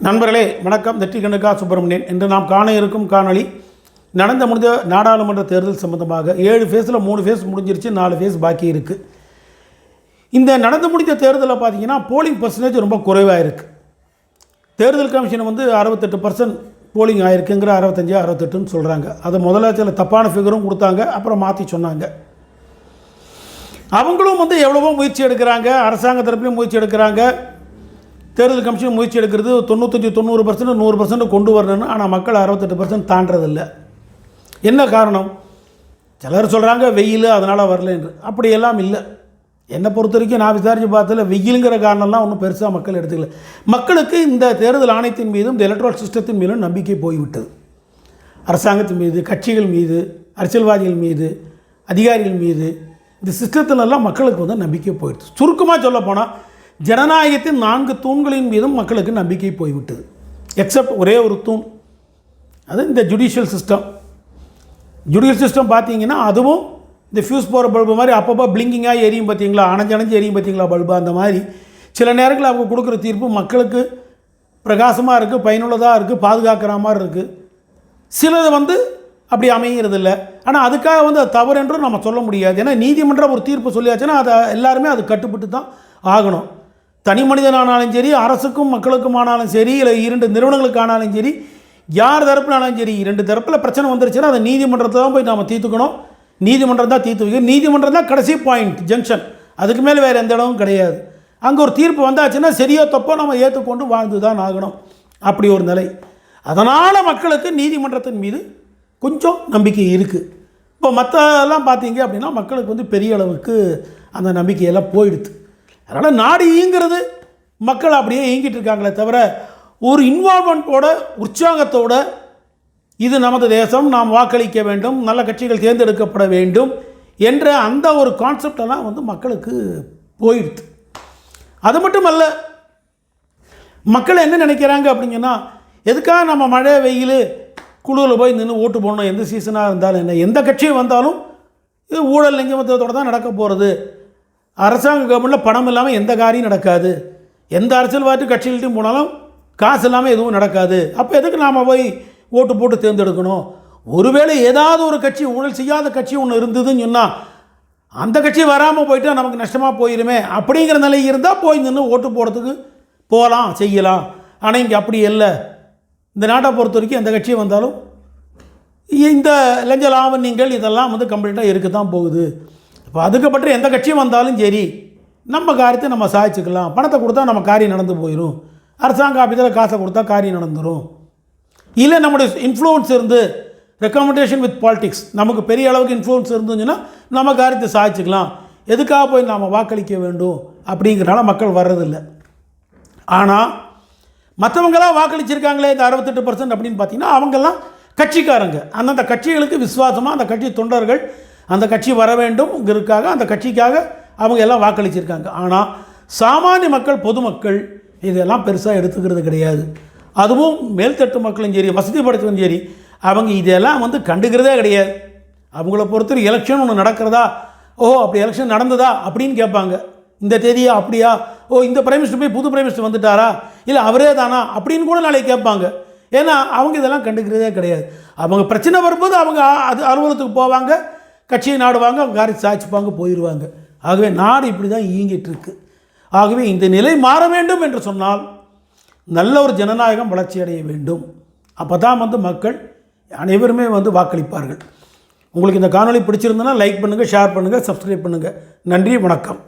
நண்பர்களே வணக்கம். நெற்றிக்கண்ணுக்கா சுப்பிரமணியன். இன்று நாம் காண இருக்கும் காணொளி நடந்து முடிந்த நாடாளுமன்ற தேர்தல் சம்பந்தமாக 7 ஃபேஸில் 3 ஃபேஸ் முடிஞ்சிருச்சு, 4 ஃபேஸ் பாக்கி இருக்குது. இந்த நடந்து முடிந்த தேர்தலில் பார்த்தீங்கன்னா போலிங் பர்சன்டேஜ் ரொம்ப குறைவாக இருக்குது. தேர்தல் கமிஷன் 68% போலிங் ஆகிருக்குங்கிற 65 68ன்னு சொல்கிறாங்க. அது முதல்ல சில தப்பான ஃபிகரும் கொடுத்தாங்க, அப்புறம் மாற்றி சொன்னாங்க. அவங்களும் எவ்வளவோ முயற்சி எடுக்கிறாங்க, அரசாங்க தரப்புலையும் முயற்சி எடுக்கிறாங்க, தேர்தல் கமிஷன் முயற்சி எடுக்கிறது 95-90% 100% கொண்டு வரணும்னு. ஆனால் மக்கள் 68% தாண்டதில்லை. என்ன காரணம்? சிலர் சொல்கிறாங்க வெயில் அதனால் வரல என்று. அப்படியெல்லாம் இல்லை. என்னை பொறுத்த வரைக்கும் நான் விசாரித்து பார்த்ததில் வெயிலுங்கிற காரணம்லாம் ஒன்றும் பெருசாக மக்கள் எடுத்துக்கல. மக்களுக்கு இந்த தேர்தல் ஆணையத்தின் மீதும் இந்த எலக்ட்ரல் சிஸ்டத்தின் மீதும் நம்பிக்கை போய்விட்டது. அரசாங்கத்தின் மீது, கட்சிகள் மீது, அரசியல்வாதிகள் மீது, அதிகாரிகள் மீது, இந்த சிஸ்டத்திலெல்லாம் மக்களுக்கு நம்பிக்கை போயிடுது. சுருக்கமாக சொல்ல போனால் ஜனநாயகத்தின் 4 தூண்களின் மீதும் மக்களுக்கு நம்பிக்கை போய்விட்டது. எக்ஸப்ட் ஒரே ஒரு தூண், அது இந்த ஜுடிஷியல் சிஸ்டம். ஜுடிஷியல் சிஸ்டம் பார்த்தீங்கன்னா அதுவும் இந்த ஃபியூஸ் போகிற பல்பு மாதிரி அப்பப்போ பிளிங்கிங்காக எரியும் பார்த்தீங்களா, அணைஞ்சு எரியும் பார்த்தீங்களா பல்பு. அந்த மாதிரி சில நேரங்களில் அவங்க கொடுக்குற தீர்ப்பு மக்களுக்கு பிரகாசமாக இருக்குது, பயனுள்ளதாக இருக்குது, பாதுகாக்கிற மாதிரி இருக்குது. சிலது அப்படி அமைகிறதில்ல. ஆனால் அதுக்காக அது தவறு என்றும் நம்ம சொல்ல முடியாது. ஏன்னா நீதிமன்றம் ஒரு தீர்ப்பு சொல்லியாச்சுன்னா அதை எல்லாருமே அது கட்டுப்பட்டு தான் ஆகணும். தனி மனிதனானாலும் சரி, அரசுக்கும் மக்களுக்குமானாலும் சரி, இல்லை 2 நிறுவனங்களுக்கானாலும் சரி, யார் தரப்புனாலும் சரி, 2 தரப்பில் பிரச்சனை வந்துருச்சுன்னா அதை நீதிமன்றத்தை தான் போய் நாம் தீர்த்துக்கணும். நீதிமன்றம் தான் தீர்த்து வைக்கணும். நீதிமன்றம் தான் கடைசி பாயிண்ட், ஜங்ஷன். அதுக்கு மேலே வேறு எந்த இடமும் கிடையாது. அங்கே ஒரு தீர்ப்பு வந்தாச்சுன்னா சரியோ தப்போ நம்ம ஏற்றுக்கொண்டு வாழ்ந்து தான் ஆகணும். அப்படி ஒரு நிலை. அதனால் மக்களுக்கு நீதிமன்றத்தின் மீது கொஞ்சம் நம்பிக்கை இருக்குது. இப்போ மற்றெல்லாம் பார்த்தீங்க அப்படின்னா மக்களுக்கு பெரிய அளவுக்கு அந்த நம்பிக்கையெல்லாம் போயிடுது. அதனால் நாடு ஈங்கிறது மக்கள் அப்படியே ஈங்கிட்டு இருக்காங்களே தவிர ஒரு இன்வால்மெண்ட்டோட, உற்சாகத்தோட இது நமது தேசம், நாம் வாக்களிக்க வேண்டும், நல்ல கட்சிகள் தேர்ந்தெடுக்கப்பட வேண்டும் என்ற அந்த ஒரு கான்செப்டெல்லாம் மக்களுக்கு போயிடுது. அது மட்டும் அல்ல, மக்கள் என்ன நினைக்கிறாங்க அப்படிங்கன்னா, எதுக்காக நம்ம மழை வெயில் குழுவில் போய் நின்று ஓட்டு போடணும்? எந்த சீசனாக இருந்தாலும் என்ன, எந்த கட்சியும் வந்தாலும் இது ஊழல் லஞ்சமத்தோடு தான் நடக்க போகிறது. அரசாங்க கவர்மெண்ட்டில் பணம் இல்லாமல் எந்த காரியம் நடக்காது. எந்த அரசியல்வாதி கட்சிகள்ட்டையும் போனாலும் காசு இல்லாமல் எதுவும் நடக்காது. அப்போ எதுக்கு நாம் போய் ஓட்டு போட்டு தேர்ந்தெடுக்கணும்? ஒருவேளை ஏதாவது ஒரு கட்சி, ஊழல் செய்யாத கட்சி ஒன்று இருந்ததுன்னு சொன்னால் அந்த கட்சி வராமல் போயிட்டால் நமக்கு நஷ்டமாக போயிடுமே அப்படிங்கிற நிலை இருந்தால் போய் நின்று ஓட்டு போடுறதுக்கு போகலாம், செய்யலாம். ஆனால் இங்கே அப்படி இல்லை. இந்த நாட்டை பொறுத்த வரைக்கும் எந்த கட்சி வந்தாலும் இந்த லஞ்ச லாவண்யங்கள் இதெல்லாம் கம்ப்ளீட்டாக இருக்க தான் போகுது. இப்போ அதுக்கு பற்றி எந்த கட்சியும் வந்தாலும் சரி, நம்ம காரியத்தை நம்ம சாதிச்சுக்கலாம். பணத்தை கொடுத்தா நம்ம காரியம் நடந்து போயிடும். அரசாங்க ஆஃபீஸில் காசை கொடுத்தா காரியம் நடந்துடும். இல்லை நம்முடைய இன்ஃப்ளூயன்ஸ் இருந்து, ரெக்கமெண்டேஷன் வித் பாலிடிக்ஸ், நமக்கு பெரிய அளவுக்கு இன்ஃப்ளூயன்ஸ் இருந்துச்சுன்னா நம்ம காரியத்தை சாதிச்சுக்கலாம். எதுக்காக போய் நாம் வாக்களிக்க வேண்டும் அப்படிங்கிறனால மக்கள் வர்றதில்லை. ஆனால் மற்றவங்களாம் வாக்களிச்சிருக்காங்களே இந்த 68% அப்படின்னு பார்த்தீங்கன்னா அவங்கெல்லாம் கட்சிக்காரங்க. அந்தந்த கட்சிகளுக்கு விசுவாசமாக அந்த கட்சி தொண்டர்கள் அந்த கட்சி வர வேண்டும்ங்கிறதுக்காக அந்த கட்சிக்காக அவங்க எல்லாம் வாக்களிச்சிருக்காங்க. ஆனால் சாமானிய மக்கள், பொதுமக்கள் இதெல்லாம் பெருசாக எடுத்துக்கிறது கிடையாது. அதுவும் மேல்தட்டு மக்களும் சரி, வசதி படைத்தவங்க சரி, அவங்க இதெல்லாம் கண்டுக்கிறதே கிடையாது. அவங்கள பொறுத்தவரை எலெக்ஷன் ஒன்று நடக்கிறதா, ஓ அப்படி எலெக்ஷன் நடந்ததா அப்படின்னு கேட்பாங்க. இந்த தேதியா, அப்படியா, ஓ இந்த பிரைம் மினிஸ்டர் போய் புது பிரைம் மினிஸ்டர் வந்துட்டாரா, இல்லை அவரே தானா அப்படின்னு கூட நாளைக்கு கேட்பாங்க. ஏன்னா அவங்க இதெல்லாம் கண்டுக்கிறதே கிடையாது. அவங்க பிரச்சனை வரும்போது அவங்க அது அலுவலகத்துக்கு போவாங்க, கட்சியை நாடுவாங்க, அவங்க காரியத்தை சாய்ச்சிப்பாங்க, போயிடுவாங்க. ஆகவே நாடு இப்படி தான் இயங்கிட்டு இருக்கு. ஆகவே இந்த நிலை மாற வேண்டும் என்று சொன்னால் நல்ல ஒரு ஜனநாயகம் வளர்ச்சி அடைய வேண்டும். அப்போ தான் மக்கள் அனைவருமே வாக்களிப்பார்கள். உங்களுக்கு இந்த காணொளி பிடிச்சிருந்தனா லைக் பண்ணுங்கள், ஷேர் பண்ணுங்கள், சப்ஸ்கிரைப் பண்ணுங்கள். நன்றி, வணக்கம்.